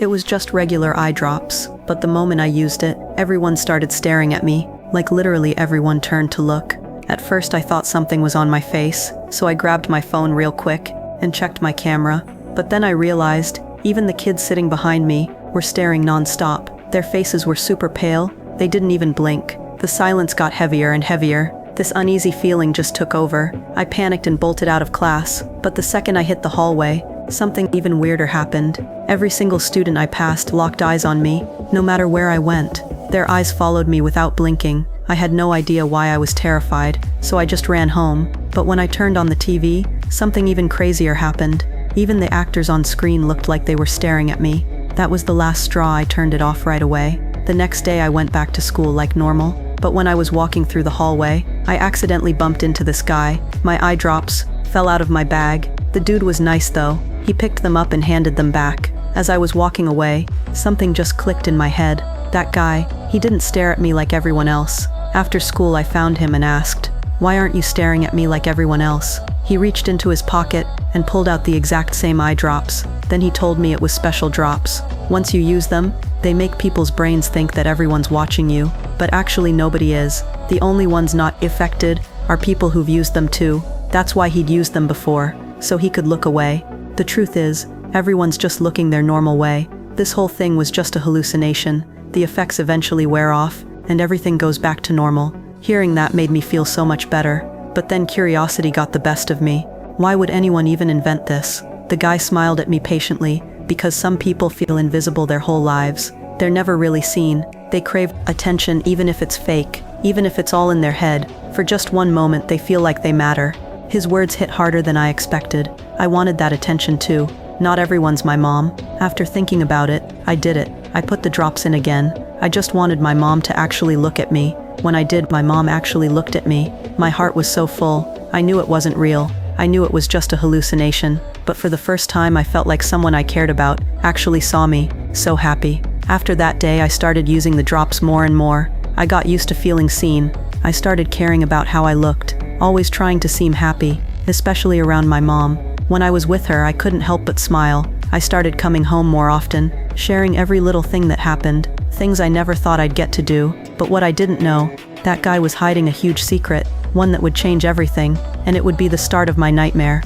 It was just regular eye drops, but the moment I used it, everyone started staring at me, like literally everyone turned to look. At first I thought something was on my face, so I grabbed my phone real quick and checked my camera, but then I realized even the kids sitting behind me were staring non-stop. Their faces were super pale, they didn't even blink. The silence got heavier and heavier. This uneasy feeling just took over. I panicked and bolted out of class, but the second I hit the hallway, something even weirder happened. Every single student I passed locked eyes on me, no matter where I went. Their eyes followed me without blinking. I had no idea why I was terrified, so I just ran home. But when I turned on the TV, something even crazier happened. Even the actors on screen looked like they were staring at me. That was the last straw. I turned it off right away. The next day I went back to school like normal, but when I was walking through the hallway, I accidentally bumped into this guy. My eye drops fell out of my bag. The dude was nice though. He picked them up and handed them back. As I was walking away, something just clicked in my head. That guy, he didn't stare at me like everyone else. After school I found him and asked, "Why aren't you staring at me like everyone else?" He reached into his pocket and pulled out the exact same eye drops. Then he told me it was special drops. Once you use them, they make people's brains think that everyone's watching you, but actually nobody is. The only ones not affected are people who've used them too. That's why he'd used them before, so he could look away. The truth is, everyone's just looking their normal way. This whole thing was just a hallucination. The effects eventually wear off, and everything goes back to normal. Hearing that made me feel so much better, but then curiosity got the best of me. Why would anyone even invent this? The guy smiled at me patiently, because some people feel invisible their whole lives. They're never really seen. They crave attention even if it's fake, even if it's all in their head. For just one moment they feel like they matter. His words hit harder than I expected. I wanted that attention too. Not everyone's my mom. After thinking about it, I did it. I put the drops in again. I just wanted my mom to actually look at me. When I did, my mom actually looked at me. My heart was so full. I knew it wasn't real. I knew it was just a hallucination. But for the first time I felt like someone I cared about actually saw me. So happy. After that day I started using the drops more and more. I got used to feeling seen. I started caring about how I looked, always trying to seem happy, especially around my mom. When I was with her I couldn't help but smile. I started coming home more often, sharing every little thing that happened, things I never thought I'd get to do. But what I didn't know, that guy was hiding a huge secret, one that would change everything, and it would be the start of my nightmare.